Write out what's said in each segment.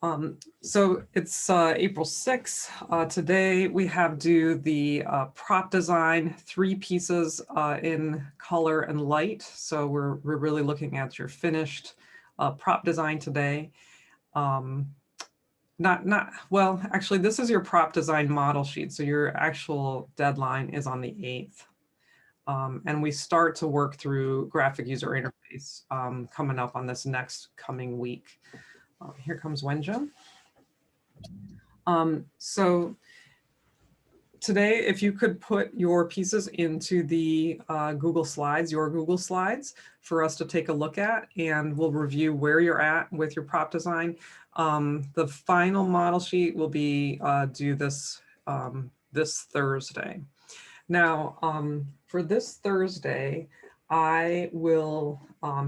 So it's April 6th. Today we have due the prop design, 3 pieces in color and light. So we're really looking at your finished prop design today. Well, actually, this is your prop design model sheet. So your actual deadline is on the 8th. And we start to work through graphic user interface coming up on this next coming week. Here comes Wenjun. So today, if you could put your pieces into the Google Slides, your Google Slides, for us to take a look at, and we'll review where you're at with your prop design. The final model sheet will be due this Thursday. Now, for this Thursday, I will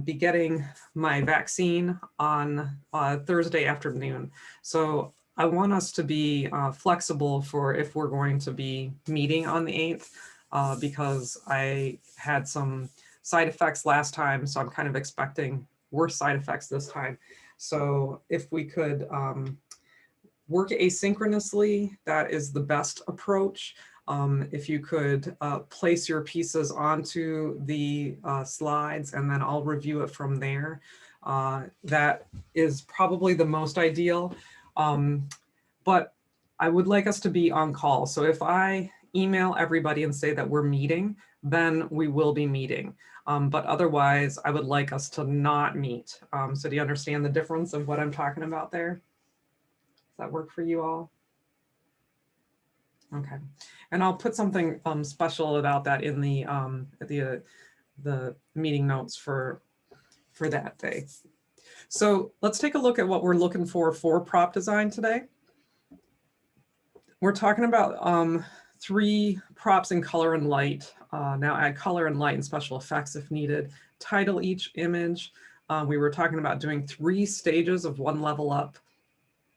be getting my vaccine on Thursday afternoon. So I want us to be flexible for if we're going to be meeting on the 8th, because I had some side effects last time, so I'm kind of expecting worse side effects this time. So if we could work asynchronously, that is the best approach. If you could place your pieces onto the slides and then I'll review it from there, that is probably the most ideal. But I would like us to be on call. So if I email everybody and say that we're meeting, then we will be meeting. But otherwise, I would like us to not meet. So do you understand the difference of what I'm talking about there? Does that work for you all? Okay, and I'll put something special about that in the meeting notes for that day. So let's take a look at what we're looking for prop design today. We're talking about 3 props in color and light. Now add color and light and special effects if needed. Title each image. We were talking about doing 3 stages of 1 level up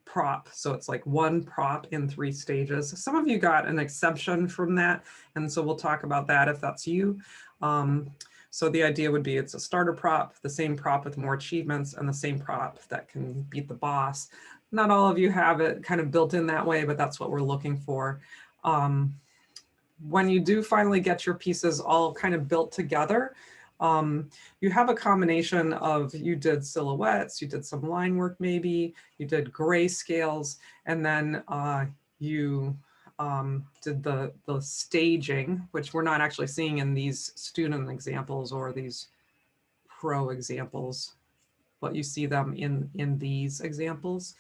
prop. So it's like 1 prop in 3 stages. Some of you got an exception from that. And so we'll talk about that if that's you. So the idea would be it's a starter prop, the same prop with more achievements, and the same prop that can beat the boss. Not all of you have it kind of built in that way, but that's what we're looking for. When you do finally get your pieces all kind of built together, you have a combination of, you did silhouettes, you did some line work maybe, you did gray scales, and then you did the staging, which we're not actually seeing in these student examples or these pro examples, but you see them in these examples.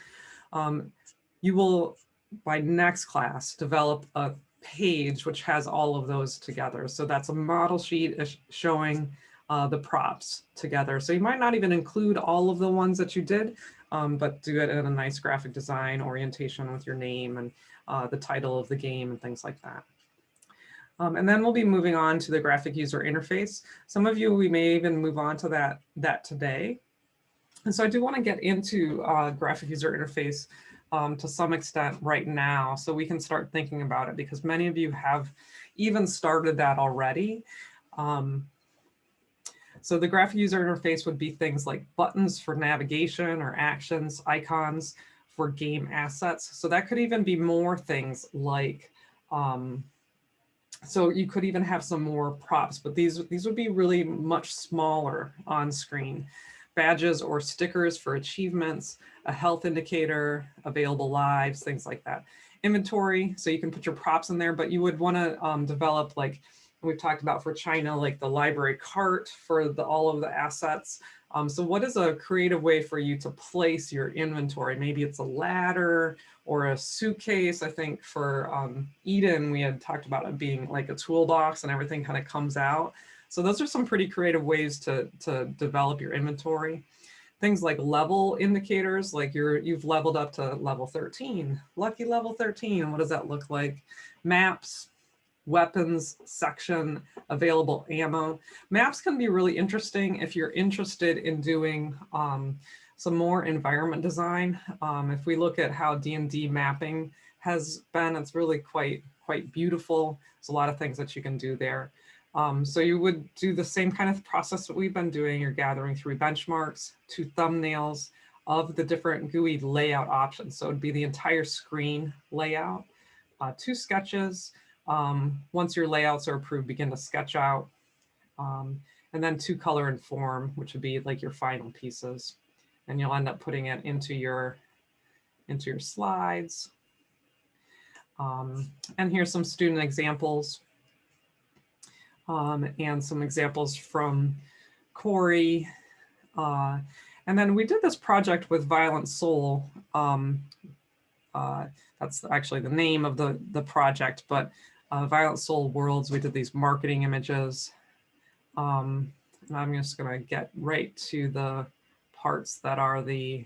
You will, by next class, develop a page which has all of those together. So that's a model sheet showing the props together. So you might not even include all of the ones that you did, but do it in a nice graphic design orientation with your name and the title of the game and things like that. And then we'll be moving on to the graphic user interface. Some of you, we may even move on to that today. And so I do want to get into graphic user interface to some extent right now, so we can start thinking about it, because many of you have even started that already. So the graphic user interface would be things like buttons for navigation or actions, icons for game assets. So that could even be more things like, so you could even have some more props, but these would be really much smaller on screen. Badges or stickers for achievements, a health indicator, available lives, things like that. Inventory, so you can put your props in there, but you would want to develop, like we've talked about for China, like the library cart for all of the assets. So what is a creative way for you to place your inventory? Maybe it's a ladder or a suitcase. I think for Eden, we had talked about it being like a toolbox and everything kind of comes out. So those are some pretty creative ways to develop your inventory. Things like level indicators, like you've leveled up to level 13, lucky level 13. What does that look like? Maps, weapons section, available ammo. Maps can be really interesting if you're interested in doing some more environment design. If we look at how D&D mapping has been, it's really quite beautiful. There's a lot of things that you can do there. So you would do the same kind of process that we've been doing. You're gathering 3 benchmarks, 2 thumbnails, of the different GUI layout options. So it'd be the entire screen layout, 2 sketches. Once your layouts are approved, begin to sketch out. And then 2 color and form, which would be like your final pieces. And you'll end up putting it into your slides. And here's some student examples. And some examples from Corey. And then we did this project with Violent Soul. That's actually the name of the project, but Violent Soul Worlds, we did these marketing images. And I'm just going to get right to the parts that are the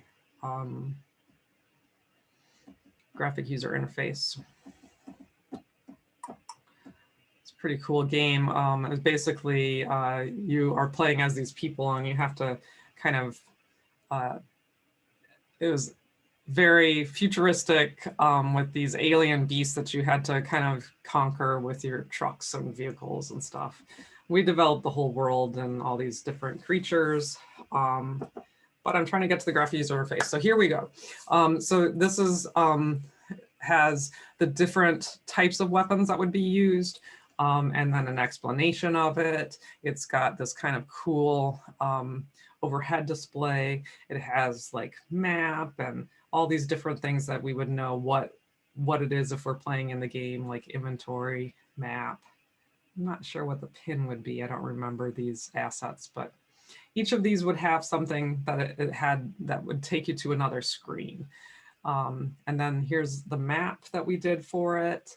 graphic user interface. It's a pretty cool game. It's basically you are playing as these people and you have to kind of, it was very futuristic with these alien beasts that you had to kind of conquer with your trucks and vehicles and stuff. We developed the whole world and all these different creatures, but I'm trying to get to the graphic user interface. So here we go. So this is has the different types of weapons that would be used, and then an explanation of it. It's got this kind of cool overhead display. It has like map and all these different things that we would know what it is if we're playing in the game, like inventory, map. I'm not sure what the pin would be. I don't remember these assets, but each of these would have something that it had that would take you to another screen. And then here's the map that we did for it.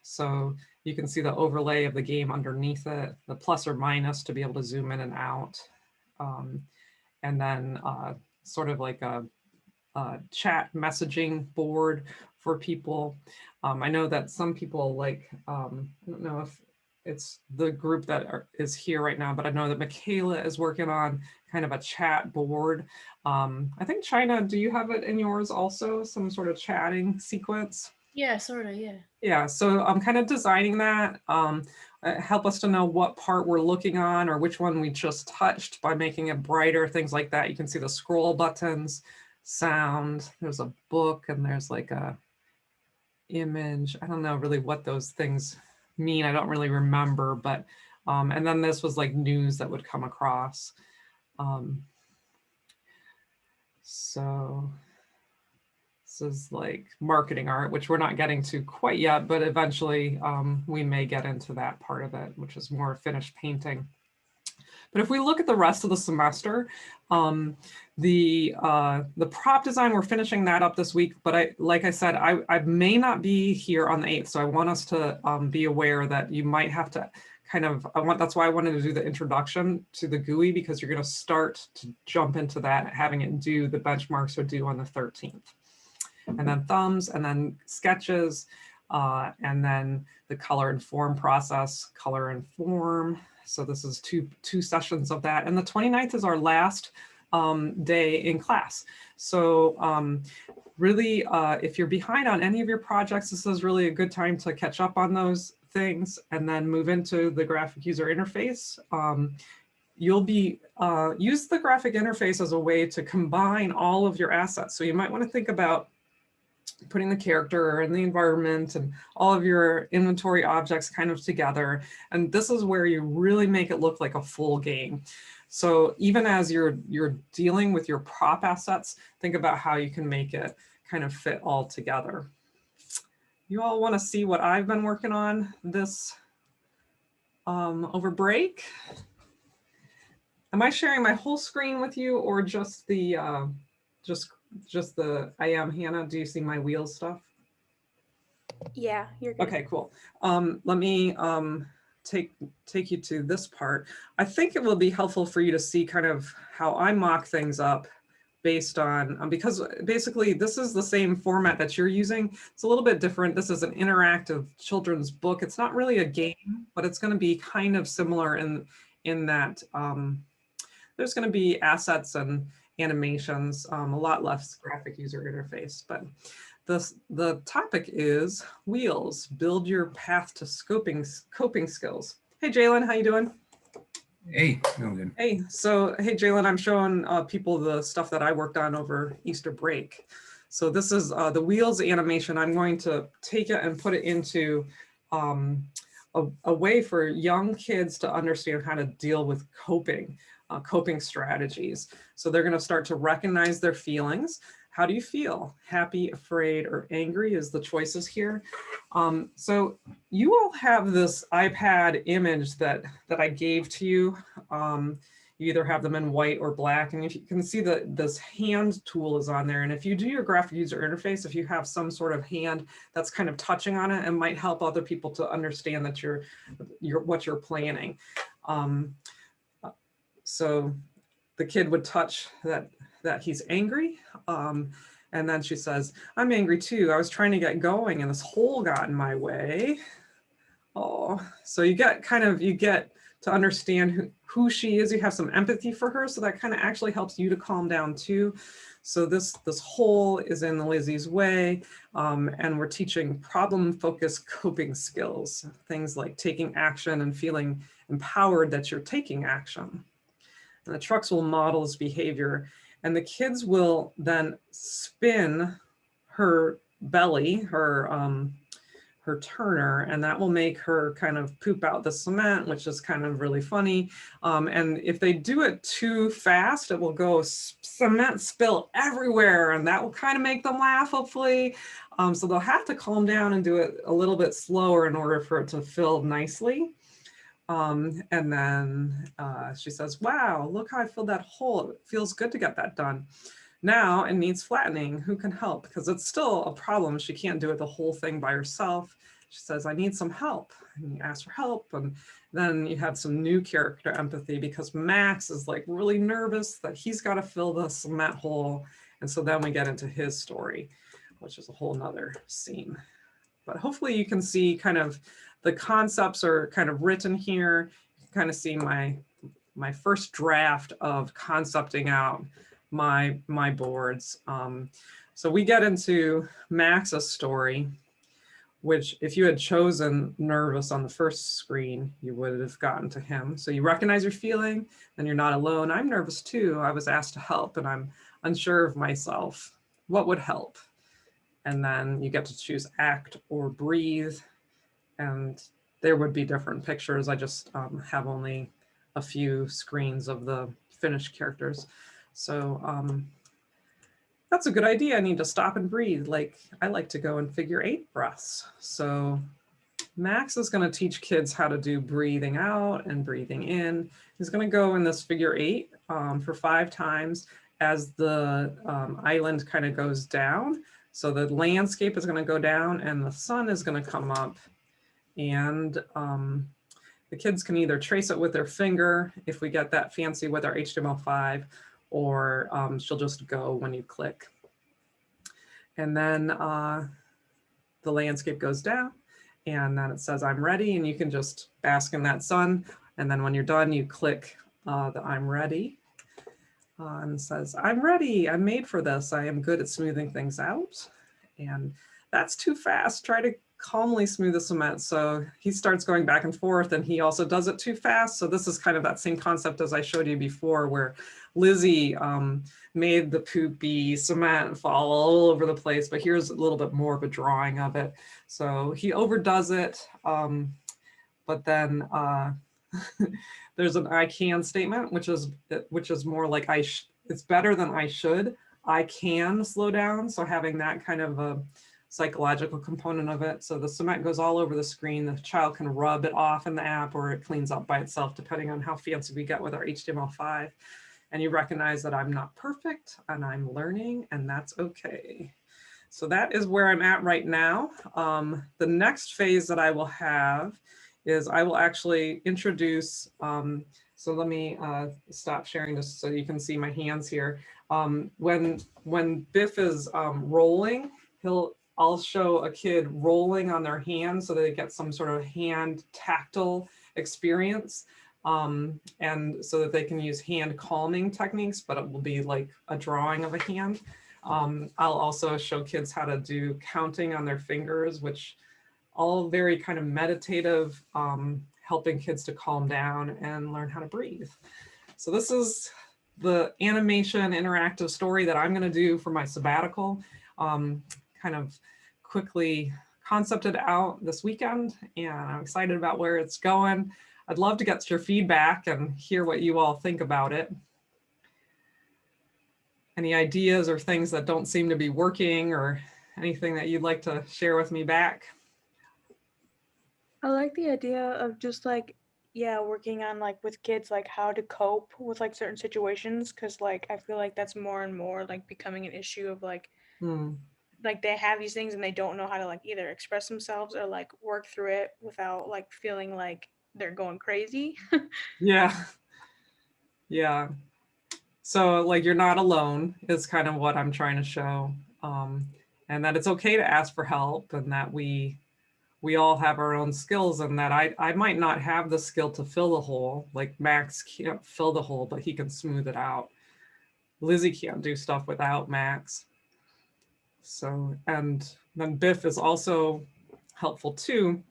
So you can see the overlay of the game underneath it, the plus or minus to be able to zoom in and out. And then sort of like a chat messaging board for people. I know that some people like, I don't know if it's the group that is here right now, but I know that Michaela is working on kind of a chat board. I think China, do you have it in yours also? Some sort of chatting sequence? Yeah, sort of, yeah. Yeah, so I'm kind of designing that. Help us to know what part we're looking on or which one we just touched by making it brighter, things like that. You can see the scroll buttons, sound, there's a book, and there's like a image. I don't know really what those things mean. I don't really remember, but, and then this was like news that would come across. So this is like marketing art, which we're not getting to quite yet, but eventually we may get into that part of it, which is more finished painting. But if we look at the rest of the semester, the prop design, we're finishing that up this week. But like I said, I may not be here on the 8th. So I want us to be aware that you might have to kind of, that's why I wanted to do the introduction to the GUI, because you're going to start to jump into that, having it do the benchmarks are due on the 13th. And then thumbs, and then sketches, and then the color and form process, color and form. So this is two sessions of that. And the 29th is our last day in class. So really, if you're behind on any of your projects, this is really a good time to catch up on those things and then move into the graphic user interface. You'll be use the graphic interface as a way to combine all of your assets. So you might want to think about putting the character and the environment and all of your inventory objects kind of together. And this is where you really make it look like a full game. So even as you're dealing with your prop assets, think about how you can make it kind of fit all together. You all want to see what I've been working on this over break? Am I sharing my whole screen with you, or just the just the I am Hannah? Do you see my wheels stuff? Yeah, you're good. Okay, cool. Let me take you to this part. I think it will be helpful for you to see kind of how I mock things up based on, because basically this is the same format that you're using. It's a little bit different. This is an interactive children's book. It's not really a game, but it's going to be kind of similar in that there's going to be assets and animations, a lot less graphic user interface. But the topic is wheels, build your path to coping skills. Hey, Jalen, how you doing? Hey, no good. Hey, hey, Jalen, I'm showing people the stuff that I worked on over Easter break. So this is the wheels animation. I'm going to take it and put it into a way for young kids to understand how to deal with coping strategies. So they're going to start to recognize their feelings. How do you feel? Happy, afraid, or angry is the choices here. So you all have this iPad image that I gave to you. You either have them in white or black, and if you can see that this hand tool is on there. And if you do your graphic user interface, if you have some sort of hand that's kind of touching on it, it might help other people to understand that what you're planning. So the kid would touch that he's angry. And then she says, I'm angry too. I was trying to get going and this hole got in my way. Oh, so you get to understand who she is. You have some empathy for her. So that kind of actually helps you to calm down too. So this hole is in Lizzie's way. And we're teaching problem-focused coping skills, things like taking action and feeling empowered that you're taking action. And the trucks will model this behavior. And the kids will then spin her belly, her turner, and that will make her kind of poop out the cement, which is kind of really funny. And if they do it too fast, it will go cement spill everywhere, and that will kind of make them laugh, hopefully. So they'll have to calm down and do it a little bit slower in order for it to fill nicely. And then she says, wow, look how I filled that hole. It feels good to get that done. Now it needs flattening. Who can help? Because it's still a problem. She can't do it the whole thing by herself. She says, I need some help. And you ask for help. And then you have some new character empathy because Max is like really nervous that he's got to fill the cement hole. And so then we get into his story, which is a whole nother scene. But hopefully you can see kind of the concepts are kind of written here. You can kind of see my first draft of concepting out my boards. So we get into Max's story, which if you had chosen nervous on the first screen, you would have gotten to him. So you recognize your feeling and you're not alone. I'm nervous too. I was asked to help and I'm unsure of myself. What would help? And then you get to choose act or breathe. And there would be different pictures. I just have only a few screens of the finished characters. So that's a good idea. I need to stop and breathe. Like I like to go in figure 8 breaths. So Max is going to teach kids how to do breathing out and breathing in. He's going to go in this figure 8 for 5 times as the island kind of goes down. So the landscape is going to go down and the sun is going to come up. And the kids can either trace it with their finger if we get that fancy with our HTML5, or she'll just go when you click. And then the landscape goes down and then it says, I'm ready. And you can just bask in that sun. And then when you're done, you click the I'm ready and it says, I'm ready. I'm made for this. I am good at smoothing things out. And that's too fast. Try to calmly smooth the cement. So he starts going back and forth and he also does it too fast. So this is kind of that same concept as I showed you before where Lizzie made the poopy cement fall all over the place, but here's a little bit more of a drawing of it. So he overdoes it, but then there's an I can statement, which is more like it's better than I should. I can slow down. So having that kind of a psychological component of it. So the cement goes all over the screen. The child can rub it off in the app or it cleans up by itself, depending on how fancy we get with our HTML5. And you recognize that I'm not perfect and I'm learning and that's okay. So that is where I'm at right now. The next phase that I will have is I will actually introduce, so let me stop sharing just so you can see my hands here. When Biff is rolling, I'll show a kid rolling on their hand so that they get some sort of hand tactile experience. And so that they can use hand calming techniques, but it will be like a drawing of a hand. I'll also show kids how to do counting on their fingers, which all very kind of meditative, helping kids to calm down and learn how to breathe. So this is the animation interactive story that I'm going to do for my sabbatical. Kind of quickly concepted out this weekend, and I'm excited about where it's going. I'd love to get your feedback and hear what you all think about it. Any ideas or things that don't seem to be working, or anything that you'd like to share with me back? I like the idea of just like, yeah, working on like with kids, like how to cope with like certain situations. Cause like I feel like that's more and more like becoming an issue of like they have these things and they don't know how to like either express themselves or like work through it without like feeling like they're going crazy. Yeah, yeah. So like you're not alone is kind of what I'm trying to show. And that it's okay to ask for help, and that we all have our own skills, and that I might not have the skill to fill the hole. Like Max can't fill the hole, but he can smooth it out. Lizzie can't do stuff without Max. So, and then Biff is also helpful too,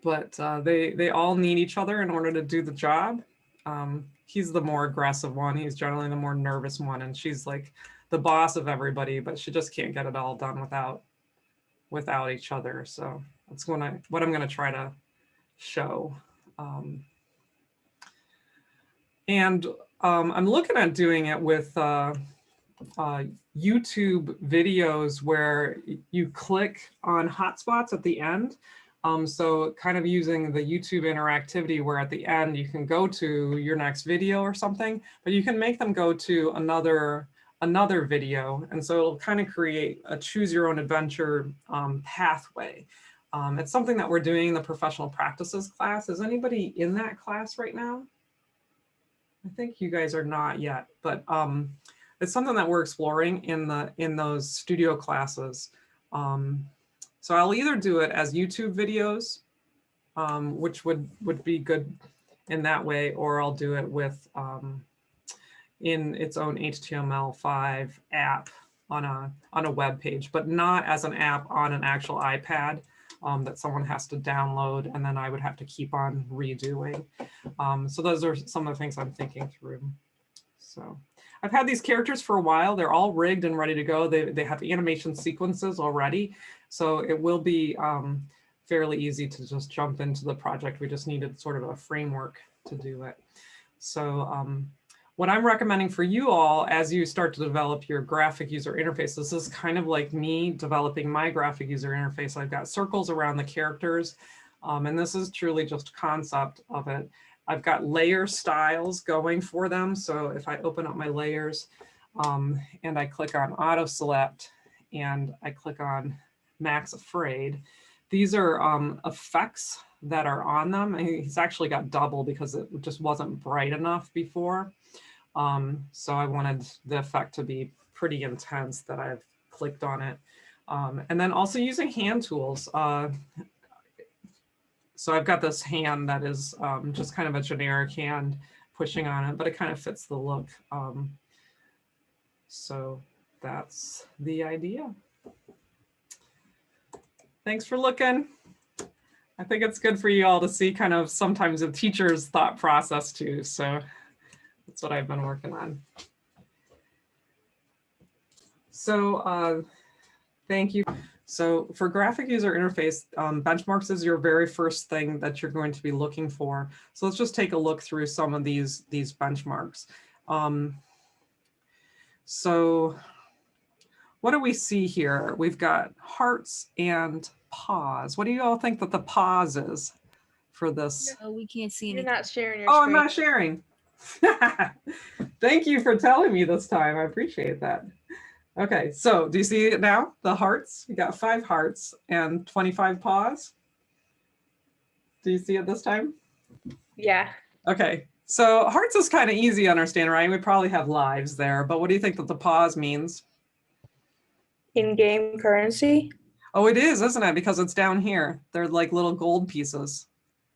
but they all need each other in order to do the job. He's the more aggressive one. He's generally the more nervous one, and she's like the boss of everybody, but she just can't get it all done without each other. So that's what I'm going to try to show. And I'm looking at doing it with YouTube videos where you click on hotspots at the end. So kind of using the YouTube interactivity where at the end you can go to your next video or something, but you can make them go to another video. And so it'll kind of create a choose your own adventure pathway. It's something that we're doing in the professional practices class. Is anybody in that class right now? I think you guys are not yet, but it's something that we're exploring in those studio classes. So I'll either do it as YouTube videos, which would be good in that way, or I'll do it with in its own HTML5 app on a web page, but not as an app on an actual iPad that someone has to download, and then I would have to keep on redoing. So those are some of the things I'm thinking through. So I've had these characters for a while. They're all rigged and ready to go. They have animation sequences already. So it will be fairly easy to just jump into the project. We just needed sort of a framework to do it. So what I'm recommending for you all as you start to develop your graphic user interface, this is kind of like me developing my graphic user interface. I've got circles around the characters, and this is truly just a concept of it. I've got layer styles going for them. So if I open up my layers and I click on auto select and I click on Max Afraid, these are effects that are on them. And he's actually got double because it just wasn't bright enough before. So I wanted the effect to be pretty intense that I've clicked on it. And then also using hand tools. So I've got this hand that is just kind of a generic hand pushing on it, but it kind of fits the look. So that's the idea. Thanks for looking. I think it's good for you all to see kind of sometimes the teacher's thought process too. So that's what I've been working on. So thank you. So for graphic user interface, benchmarks is your very first thing that you're going to be looking for. So let's just take a look through some of these benchmarks. So what do we see here? We've got hearts and pause. What do you all think that the pause is for this? Oh, we can't see You're anything. not sharing your Oh, screen. I'm not sharing. Thank you for telling me this time. I appreciate that. Okay, so do you see it now? The hearts, we got 5 hearts and 25 paws. Do you see it this time? Yeah. Okay, so hearts is kind of easy to understand, right? We probably have lives there, but what do you think that the pause means? In-game currency. Oh, it is, isn't it? Because it's down here. They're like little gold pieces.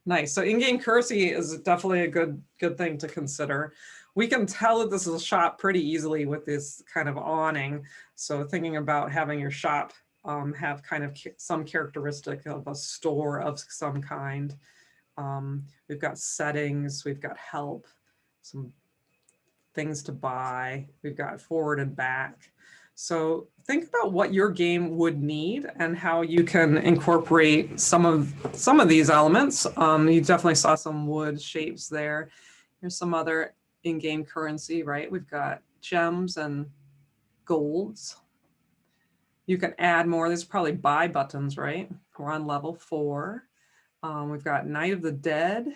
Nice. So in-game currency is definitely a good thing to consider. We can tell that this is a shop pretty easily with this kind of awning. So thinking about having your shop have kind of some characteristic of a store of some kind. We've got settings, we've got help, some things to buy, we've got forward and back. So think about what your game would need and how you can incorporate some of these elements. You definitely saw some wood shapes there. Here's some other in-game currency, right? We've got gems and golds. You can add more. There's probably buy buttons, right? We're on level 4. We've got Night of the Dead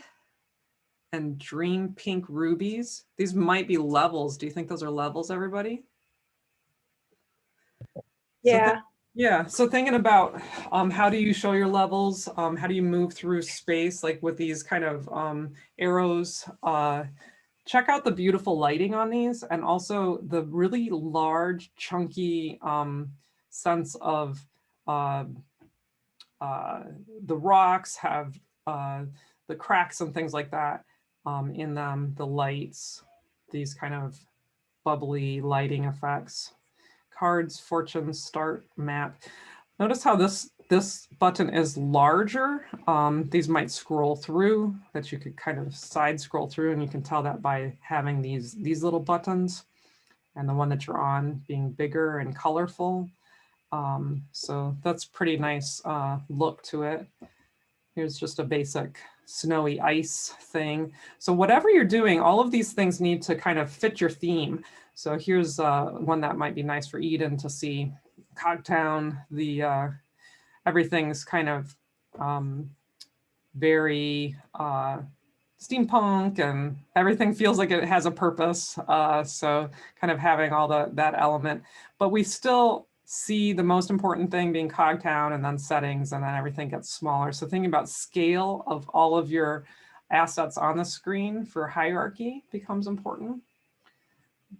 and Dream Pink Rubies. These might be levels. Do you think those are levels, everybody? Yeah. So thinking about how do you show your levels? How do you move through space, like with these kind of arrows? Check out the beautiful lighting on these, and also the really large, chunky sense of the rocks have the cracks and things like that in them, the lights, these kind of bubbly lighting effects. Cards, fortunes, start, map. Notice how this button is larger. These might scroll through, that you could kind of side scroll through, and you can tell that by having these little buttons, and the one that you're on being bigger and colorful. So that's pretty nice look to it. Here's just a basic snowy ice thing. So whatever you're doing, all of these things need to kind of fit your theme. So here's one that might be nice for Eden to see. Cogtown, the everything's kind of very steampunk, and everything feels like it has a purpose. So kind of having all that element, but we still see the most important thing being Cogtown, and then settings, and then everything gets smaller. So thinking about scale of all of your assets on the screen for hierarchy becomes important.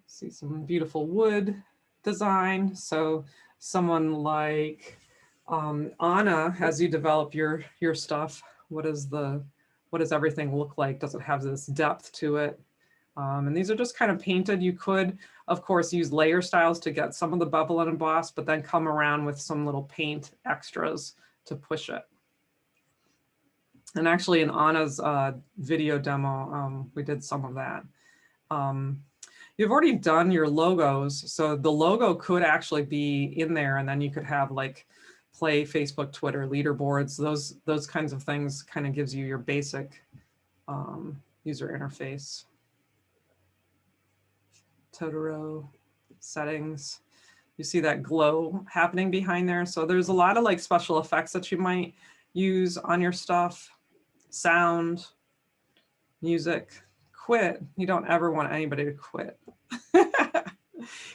See some beautiful wood design. So someone like Anna, as you develop your stuff, what does everything look like? Does it have this depth to it? And these are just kind of painted. You could, of course, use layer styles to get some of the bevel and emboss, but then come around with some little paint extras to push it. And actually in Anna's video demo, we did some of that. You've already done your logos. So the logo could actually be in there, and then you could have like play, Facebook, Twitter, leaderboards, those kinds of things. Kind of gives you your basic user interface. Totoro settings. You see that glow happening behind there. So there's a lot of like special effects that you might use on your stuff. Sound, music, quit. You don't ever want anybody to quit.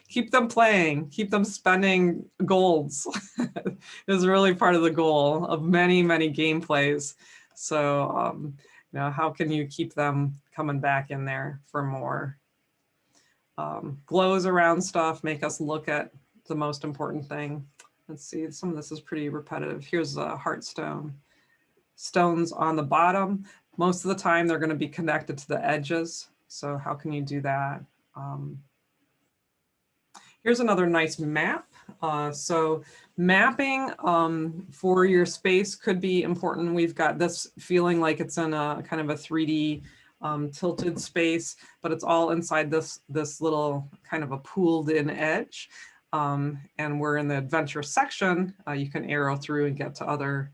Keep them playing, keep them spending golds is really part of the goal of many, many gameplays. So, you know, how can you keep them coming back in there for more? Glows around stuff make us look at the most important thing. Let's see, some of this is pretty repetitive. Here's a heartstone. Stones on the bottom. Most of the time they're going to be connected to the edges. So how can you do that? Here's another nice map. So mapping for your space could be important. We've got this feeling like it's in a kind of a 3D tilted space, but it's all inside this little kind of a pooled in edge. And we're in the adventure section. You can arrow through and get to other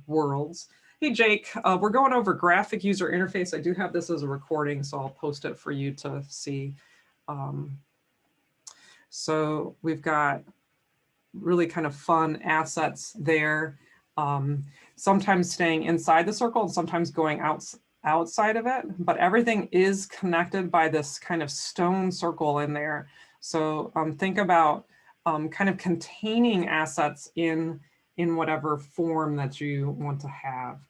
worlds. Hey, Jake, we're going over graphic user interface. I do have this as a recording, so I'll post it for you to see. So we've got really kind of fun assets there. Sometimes staying inside the circle and sometimes going outside of it, but everything is connected by this kind of stone circle in there. So think about kind of containing assets in whatever form that you want to have.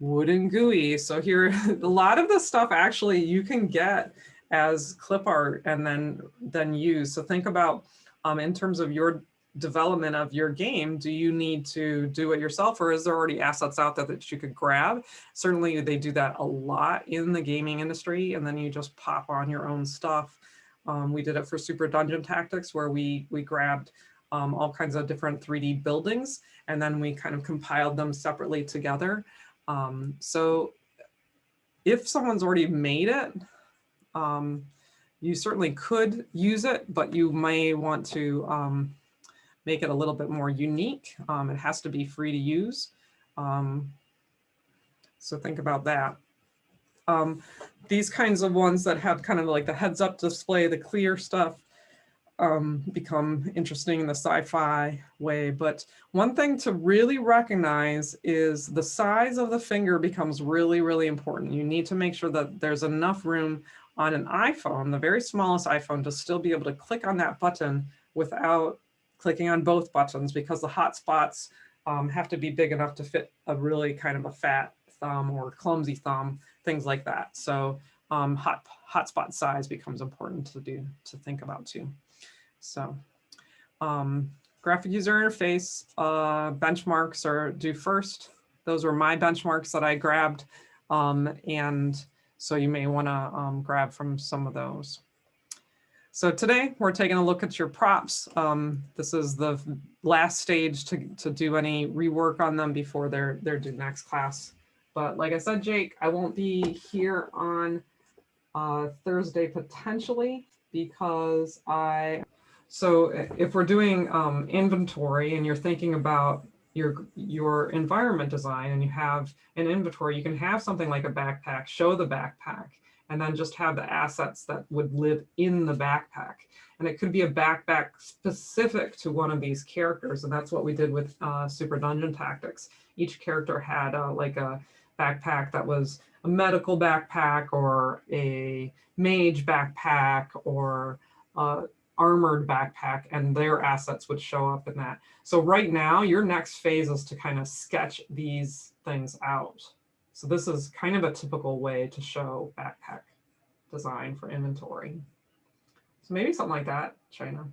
Wooden GUI. So here, a lot of this stuff actually you can get as clip art and then use. So think about in terms of your development of your game, do you need to do it yourself, or is there already assets out there that you could grab? Certainly they do that a lot in the gaming industry, and then you just pop on your own stuff. We did it for Super Dungeon Tactics, where we grabbed all kinds of different 3D buildings, and then we kind of compiled them separately together. So if someone's already made it, you certainly could use it, but you may want to make it a little bit more unique. It has to be free to use. So think about that. These kinds of ones that have kind of like the heads up display, the clear stuff, become interesting in the sci-fi way. But one thing to really recognize is the size of the finger becomes really, really important. You need to make sure that there's enough room on an iPhone, the very smallest iPhone, to still be able to click on that button without clicking on both buttons, because the hotspots have to be big enough to fit a really kind of a fat thumb or clumsy thumb, things like that. So hotspot size becomes important to think about too. So graphic user interface benchmarks are due first. Those were my benchmarks that I grabbed. And so you may want to grab from some of those. So today we're taking a look at your props. This is the last stage to do any rework on them before they're due next class. But like I said, Jake, I won't be here on Thursday potentially, because so if we're doing inventory and you're thinking about your environment design and you have an inventory, you can have something like a backpack, show the backpack, and then just have the assets that would live in the backpack. And it could be a backpack specific to one of these characters. And that's what we did with Super Dungeon Tactics. Each character had like a backpack that was a medical backpack or a mage backpack or armored backpack, and their assets would show up in that. So right now, your next phase is to kind of sketch these things out. So this is kind of a typical way to show backpack design for inventory. So maybe something like that, China.